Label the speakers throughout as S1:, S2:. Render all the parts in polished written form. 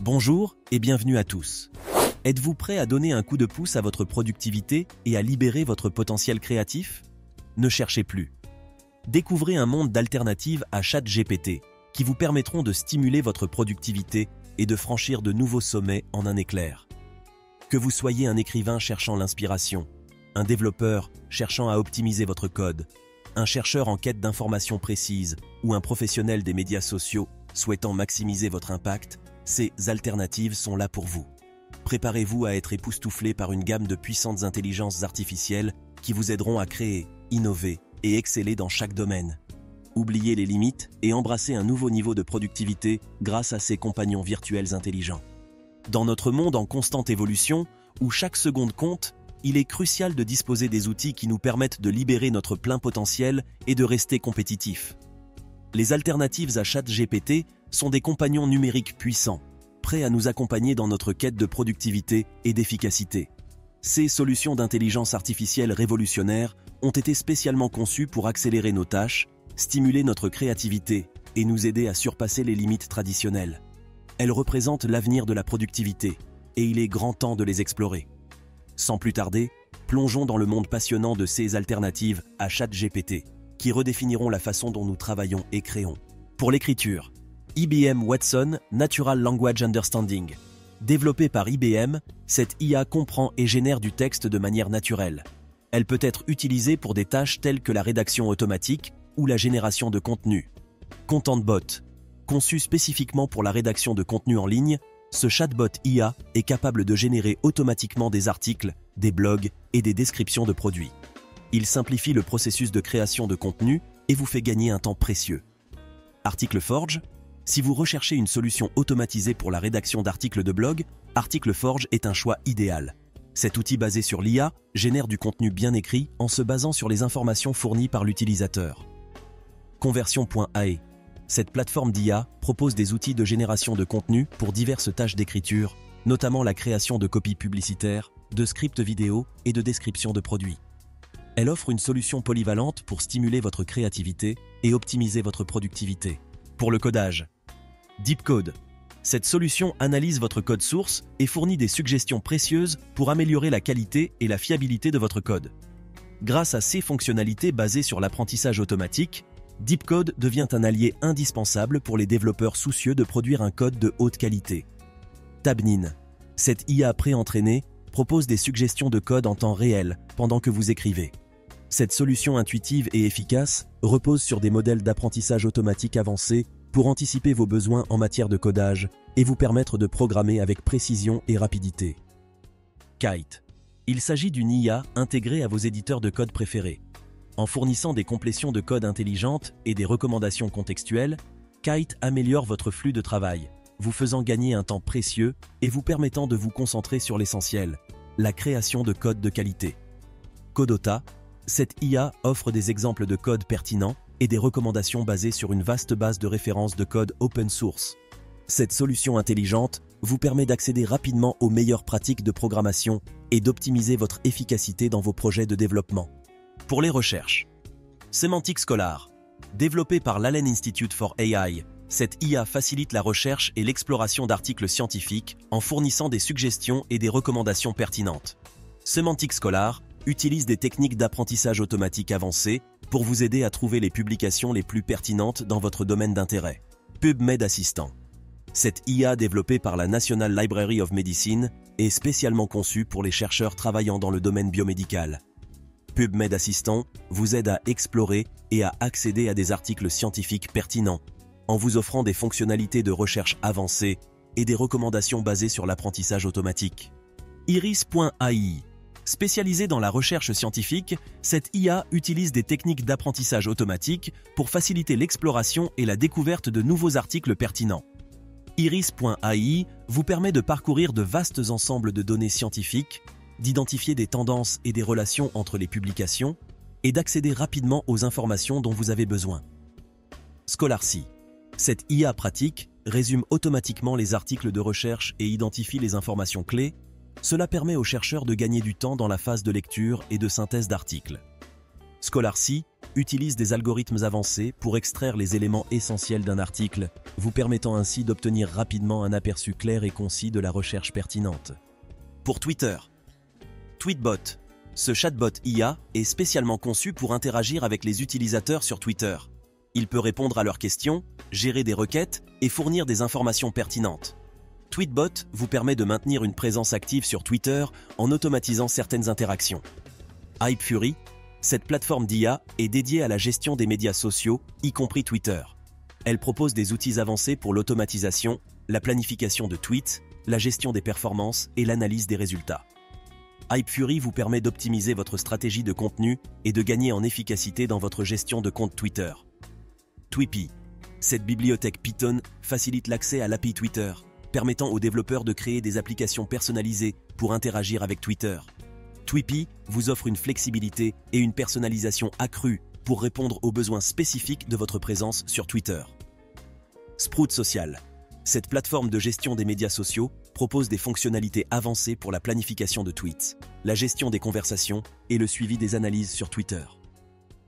S1: Bonjour et bienvenue à tous. Êtes-vous prêt à donner un coup de pouce à votre productivité et à libérer votre potentiel créatif? Ne cherchez plus. Découvrez un monde d'alternatives à ChatGPT qui vous permettront de stimuler votre productivité et de franchir de nouveaux sommets en un éclair. Que vous soyez un écrivain cherchant l'inspiration, un développeur cherchant à optimiser votre code, un chercheur en quête d'informations précises ou un professionnel des médias sociaux souhaitant maximiser votre impact, ces alternatives sont là pour vous. Préparez-vous à être époustouflé par une gamme de puissantes intelligences artificielles qui vous aideront à créer, innover et exceller dans chaque domaine. Oubliez les limites et embrassez un nouveau niveau de productivité grâce à ces compagnons virtuels intelligents. Dans notre monde en constante évolution, où chaque seconde compte, il est crucial de disposer des outils qui nous permettent de libérer notre plein potentiel et de rester compétitifs. Les alternatives à ChatGPT sont des compagnons numériques puissants, prêts à nous accompagner dans notre quête de productivité et d'efficacité. Ces solutions d'intelligence artificielle révolutionnaires ont été spécialement conçues pour accélérer nos tâches, stimuler notre créativité et nous aider à surpasser les limites traditionnelles. Elles représentent l'avenir de la productivité et il est grand temps de les explorer. Sans plus tarder, plongeons dans le monde passionnant de ces alternatives à ChatGPT, qui redéfiniront la façon dont nous travaillons et créons. Pour l'écriture, IBM Watson Natural Language Understanding. Développée par IBM, cette IA comprend et génère du texte de manière naturelle. Elle peut être utilisée pour des tâches telles que la rédaction automatique ou la génération de contenu. ContentBot. Conçu spécifiquement pour la rédaction de contenu en ligne, ce chatbot IA est capable de générer automatiquement des articles, des blogs et des descriptions de produits. Il simplifie le processus de création de contenu et vous fait gagner un temps précieux. Article Forge. Si vous recherchez une solution automatisée pour la rédaction d'articles de blog, Article Forge est un choix idéal. Cet outil basé sur l'IA génère du contenu bien écrit en se basant sur les informations fournies par l'utilisateur. Conversion.ai. Cette plateforme d'IA propose des outils de génération de contenu pour diverses tâches d'écriture, notamment la création de copies publicitaires, de scripts vidéo et de descriptions de produits. Elle offre une solution polyvalente pour stimuler votre créativité et optimiser votre productivité. Pour le codage, DeepCode. Cette solution analyse votre code source et fournit des suggestions précieuses pour améliorer la qualité et la fiabilité de votre code. Grâce à ces fonctionnalités basées sur l'apprentissage automatique, DeepCode devient un allié indispensable pour les développeurs soucieux de produire un code de haute qualité. Tabnine. Cette IA pré-entraînée propose des suggestions de code en temps réel pendant que vous écrivez. Cette solution intuitive et efficace repose sur des modèles d'apprentissage automatique avancés pour anticiper vos besoins en matière de codage et vous permettre de programmer avec précision et rapidité. Kite. Il s'agit d'une IA intégrée à vos éditeurs de code préférés. En fournissant des complétions de code intelligentes et des recommandations contextuelles, Kite améliore votre flux de travail, vous faisant gagner un temps précieux et vous permettant de vous concentrer sur l'essentiel, la création de code de qualité. Codota. Cette IA offre des exemples de code pertinents et des recommandations basées sur une vaste base de références de code open source. Cette solution intelligente vous permet d'accéder rapidement aux meilleures pratiques de programmation et d'optimiser votre efficacité dans vos projets de développement. Pour les recherches, Semantic Scholar. Développée par l'Allen Institute for AI, cette IA facilite la recherche et l'exploration d'articles scientifiques en fournissant des suggestions et des recommandations pertinentes. Semantic Scholar utilise des techniques d'apprentissage automatique avancées pour vous aider à trouver les publications les plus pertinentes dans votre domaine d'intérêt. PubMed Assistant. Cette IA développée par la National Library of Medicine est spécialement conçue pour les chercheurs travaillant dans le domaine biomédical. PubMed Assistant vous aide à explorer et à accéder à des articles scientifiques pertinents, en vous offrant des fonctionnalités de recherche avancées et des recommandations basées sur l'apprentissage automatique. Iris.ai. Spécialisée dans la recherche scientifique, cette IA utilise des techniques d'apprentissage automatique pour faciliter l'exploration et la découverte de nouveaux articles pertinents. Iris.ai vous permet de parcourir de vastes ensembles de données scientifiques, d'identifier des tendances et des relations entre les publications et d'accéder rapidement aux informations dont vous avez besoin. Scholarcy. Cette IA pratique résume automatiquement les articles de recherche et identifie les informations clés. Cela permet aux chercheurs de gagner du temps dans la phase de lecture et de synthèse d'articles. Scholarcy utilise des algorithmes avancés pour extraire les éléments essentiels d'un article, vous permettant ainsi d'obtenir rapidement un aperçu clair et concis de la recherche pertinente. Pour Twitter, Tweetbot. Ce chatbot IA est spécialement conçu pour interagir avec les utilisateurs sur Twitter. Il peut répondre à leurs questions, gérer des requêtes et fournir des informations pertinentes. Tweetbot vous permet de maintenir une présence active sur Twitter en automatisant certaines interactions. Hypefury, cette plateforme d'IA est dédiée à la gestion des médias sociaux, y compris Twitter. Elle propose des outils avancés pour l'automatisation, la planification de tweets, la gestion des performances et l'analyse des résultats. Hypefury vous permet d'optimiser votre stratégie de contenu et de gagner en efficacité dans votre gestion de compte Twitter. Tweepy, cette bibliothèque Python facilite l'accès à l'API Twitter, permettant aux développeurs de créer des applications personnalisées pour interagir avec Twitter. Tweepy vous offre une flexibilité et une personnalisation accrue pour répondre aux besoins spécifiques de votre présence sur Twitter. Sprout Social. Cette plateforme de gestion des médias sociaux propose des fonctionnalités avancées pour la planification de tweets, la gestion des conversations et le suivi des analyses sur Twitter.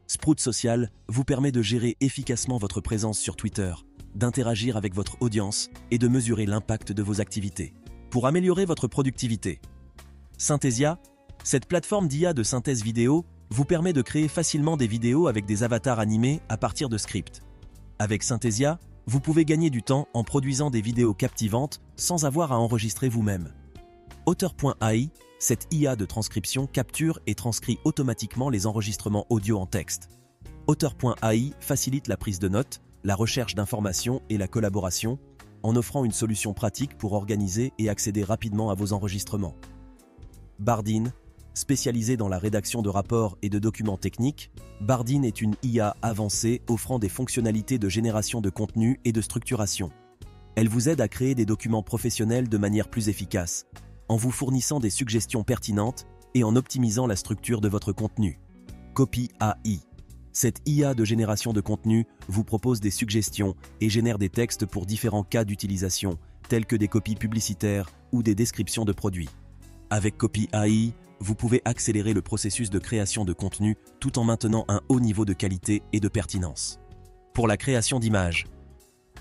S1: Sprout Social vous permet de gérer efficacement votre présence sur Twitter, d'interagir avec votre audience et de mesurer l'impact de vos activités. Pour améliorer votre productivité, Synthesia, cette plateforme d'IA de synthèse vidéo, vous permet de créer facilement des vidéos avec des avatars animés à partir de scripts. Avec Synthesia, vous pouvez gagner du temps en produisant des vidéos captivantes sans avoir à enregistrer vous-même. Auteur.ai, cette IA de transcription capture et transcrit automatiquement les enregistrements audio en texte. Auteur.ai facilite la prise de notes, la recherche d'informations et la collaboration, en offrant une solution pratique pour organiser et accéder rapidement à vos enregistrements. Bardeen, spécialisée dans la rédaction de rapports et de documents techniques, Bardeen est une IA avancée offrant des fonctionnalités de génération de contenu et de structuration. Elle vous aide à créer des documents professionnels de manière plus efficace, en vous fournissant des suggestions pertinentes et en optimisant la structure de votre contenu. Copy AI. Cette IA de génération de contenu vous propose des suggestions et génère des textes pour différents cas d'utilisation, tels que des copies publicitaires ou des descriptions de produits. Avec Copy AI, vous pouvez accélérer le processus de création de contenu tout en maintenant un haut niveau de qualité et de pertinence. Pour la création d'images,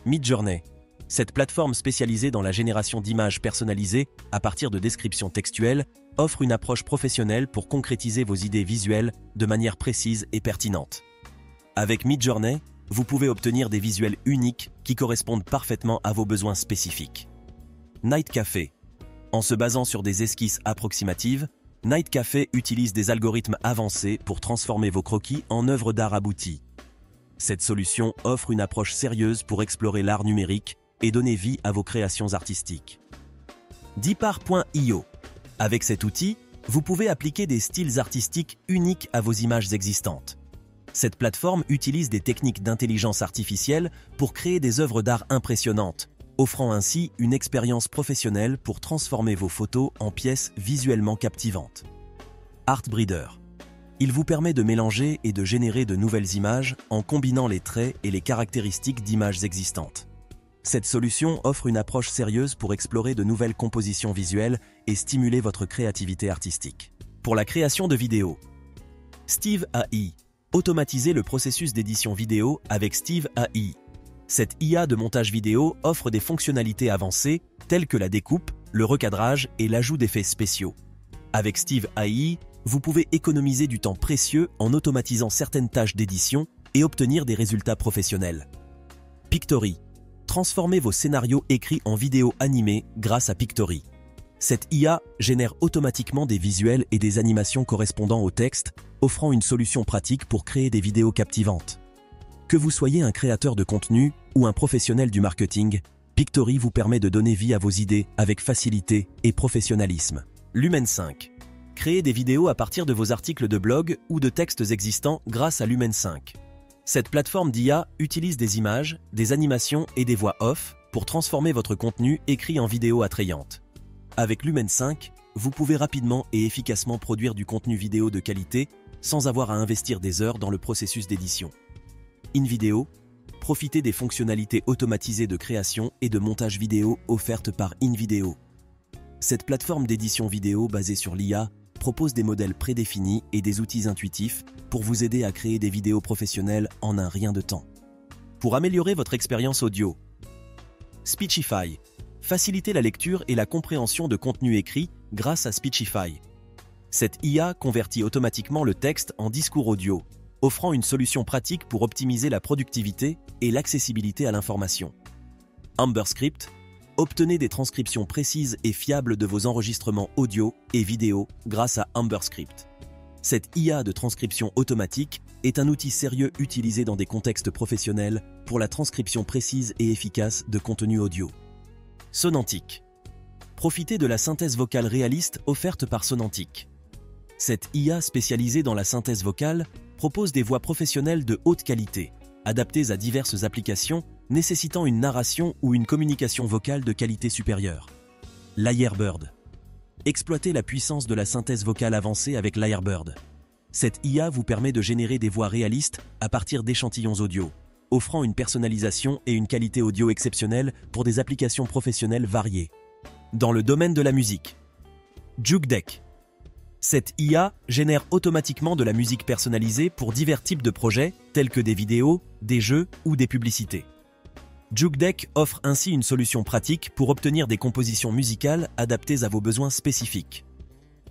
S1: Midjourney, cette plateforme spécialisée dans la génération d'images personnalisées à partir de descriptions textuelles, offre une approche professionnelle pour concrétiser vos idées visuelles de manière précise et pertinente. Avec Midjourney, vous pouvez obtenir des visuels uniques qui correspondent parfaitement à vos besoins spécifiques. Night Café. En se basant sur des esquisses approximatives, Night Café utilise des algorithmes avancés pour transformer vos croquis en œuvres d'art abouties. Cette solution offre une approche sérieuse pour explorer l'art numérique et donner vie à vos créations artistiques. Dipar.io. Avec cet outil, vous pouvez appliquer des styles artistiques uniques à vos images existantes. Cette plateforme utilise des techniques d'intelligence artificielle pour créer des œuvres d'art impressionnantes, offrant ainsi une expérience professionnelle pour transformer vos photos en pièces visuellement captivantes. Artbreeder. Il vous permet de mélanger et de générer de nouvelles images en combinant les traits et les caractéristiques d'images existantes. Cette solution offre une approche sérieuse pour explorer de nouvelles compositions visuelles et stimuler votre créativité artistique. Pour la création de vidéos, Steve AI. Automatisez le processus d'édition vidéo avec Steve AI. Cette IA de montage vidéo offre des fonctionnalités avancées telles que la découpe, le recadrage et l'ajout d'effets spéciaux. Avec Steve AI, vous pouvez économiser du temps précieux en automatisant certaines tâches d'édition et obtenir des résultats professionnels. Pictory. Transformez vos scénarios écrits en vidéos animées grâce à Pictory. Cette IA génère automatiquement des visuels et des animations correspondant au texte, offrant une solution pratique pour créer des vidéos captivantes. Que vous soyez un créateur de contenu ou un professionnel du marketing, Pictory vous permet de donner vie à vos idées avec facilité et professionnalisme. Lumen 5. Créez des vidéos à partir de vos articles de blog ou de textes existants grâce à Lumen 5. Cette plateforme d'IA utilise des images, des animations et des voix off pour transformer votre contenu écrit en vidéo attrayante. Avec Lumen 5, vous pouvez rapidement et efficacement produire du contenu vidéo de qualité sans avoir à investir des heures dans le processus d'édition. InVideo, profitez des fonctionnalités automatisées de création et de montage vidéo offertes par InVideo. Cette plateforme d'édition vidéo basée sur l'IA propose des modèles prédéfinis et des outils intuitifs pour vous aider à créer des vidéos professionnelles en un rien de temps. Pour améliorer votre expérience audio, Speechify. Facilitez la lecture et la compréhension de contenu écrit grâce à Speechify. Cette IA convertit automatiquement le texte en discours audio, offrant une solution pratique pour optimiser la productivité et l'accessibilité à l'information. AmberScript. Obtenez des transcriptions précises et fiables de vos enregistrements audio et vidéo grâce à AmberScript. Cette IA de transcription automatique est un outil sérieux utilisé dans des contextes professionnels pour la transcription précise et efficace de contenu audio. Sonantic. Profitez de la synthèse vocale réaliste offerte par Sonantic. Cette IA spécialisée dans la synthèse vocale propose des voix professionnelles de haute qualité, adaptées à diverses applications nécessitant une narration ou une communication vocale de qualité supérieure. Lyrebird. Exploitez la puissance de la synthèse vocale avancée avec Lyrebird. Cette IA vous permet de générer des voix réalistes à partir d'échantillons audio, offrant une personnalisation et une qualité audio exceptionnelle pour des applications professionnelles variées. Dans le domaine de la musique, Jukedeck. Cette IA génère automatiquement de la musique personnalisée pour divers types de projets, tels que des vidéos, des jeux ou des publicités. Jukedeck offre ainsi une solution pratique pour obtenir des compositions musicales adaptées à vos besoins spécifiques.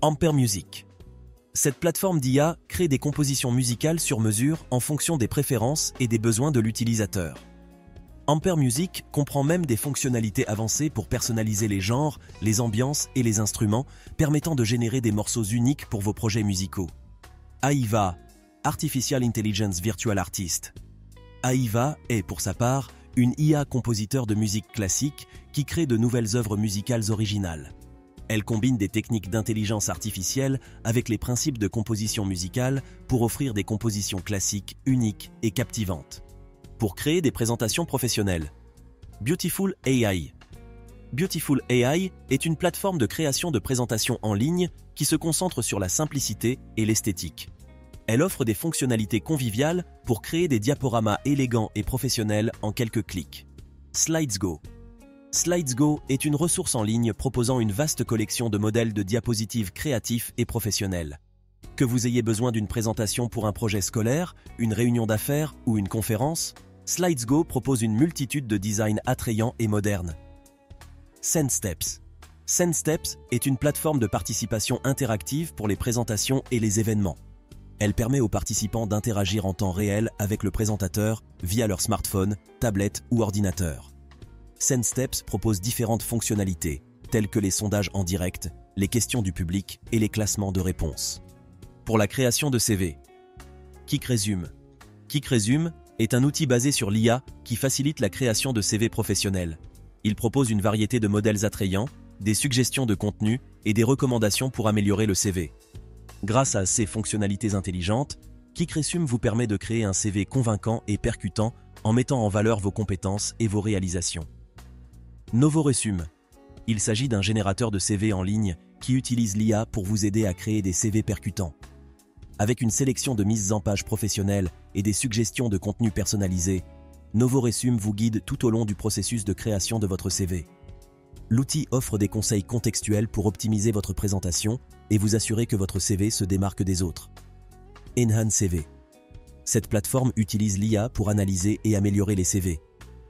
S1: Ampere Music. Cette plateforme d'IA crée des compositions musicales sur mesure en fonction des préférences et des besoins de l'utilisateur. Ampere Music comprend même des fonctionnalités avancées pour personnaliser les genres, les ambiances et les instruments, permettant de générer des morceaux uniques pour vos projets musicaux. AIVA, Artificial Intelligence Virtual Artist. AIVA est, pour sa part, une IA compositeur de musique classique qui crée de nouvelles œuvres musicales originales. Elle combine des techniques d'intelligence artificielle avec les principes de composition musicale pour offrir des compositions classiques, uniques et captivantes. Pour créer des présentations professionnelles, Beautiful AI. Beautiful AI est une plateforme de création de présentations en ligne qui se concentre sur la simplicité et l'esthétique. Elle offre des fonctionnalités conviviales pour créer des diaporamas élégants et professionnels en quelques clics. SlidesGo. SlidesGo est une ressource en ligne proposant une vaste collection de modèles de diapositives créatifs et professionnels. Que vous ayez besoin d'une présentation pour un projet scolaire, une réunion d'affaires ou une conférence, SlidesGo propose une multitude de designs attrayants et modernes. SendSteps. SendSteps est une plateforme de participation interactive pour les présentations et les événements. Elle permet aux participants d'interagir en temps réel avec le présentateur via leur smartphone, tablette ou ordinateur. SendSteps propose différentes fonctionnalités, telles que les sondages en direct, les questions du public et les classements de réponses. Pour la création de CV, KickResume. KickResume est un outil basé sur l'IA qui facilite la création de CV professionnels. Il propose une variété de modèles attrayants, des suggestions de contenu et des recommandations pour améliorer le CV. Grâce à ces fonctionnalités intelligentes, KickResume vous permet de créer un CV convaincant et percutant en mettant en valeur vos compétences et vos réalisations. NovoResume. Il s'agit d'un générateur de CV en ligne qui utilise l'IA pour vous aider à créer des CV percutants. Avec une sélection de mises en page professionnelles et des suggestions de contenu personnalisés, NovoResume vous guide tout au long du processus de création de votre CV. L'outil offre des conseils contextuels pour optimiser votre présentation et vous assurer que votre CV se démarque des autres. Enhance CV. Cette plateforme utilise l'IA pour analyser et améliorer les CV.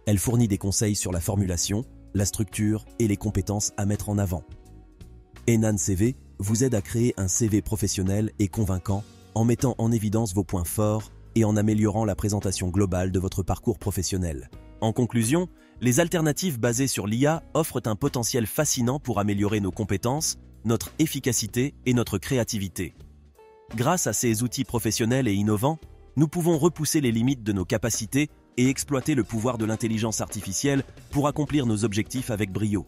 S1: Elle fournit des conseils sur la formulation, la structure et les compétences à mettre en avant. Enhance CV vous aide à créer un CV professionnel et convaincant en mettant en évidence vos points forts et en améliorant la présentation globale de votre parcours professionnel. En conclusion, les alternatives basées sur l'IA offrent un potentiel fascinant pour améliorer nos compétences, notre efficacité et notre créativité. Grâce à ces outils professionnels et innovants, nous pouvons repousser les limites de nos capacités et exploiter le pouvoir de l'intelligence artificielle pour accomplir nos objectifs avec brio.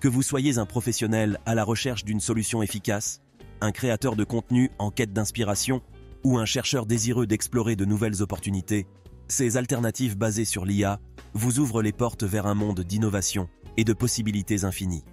S1: Que vous soyez un professionnel à la recherche d'une solution efficace, un créateur de contenu en quête d'inspiration ou un chercheur désireux d'explorer de nouvelles opportunités, ces alternatives basées sur l'IA vous ouvrent les portes vers un monde d'innovation et de possibilités infinies.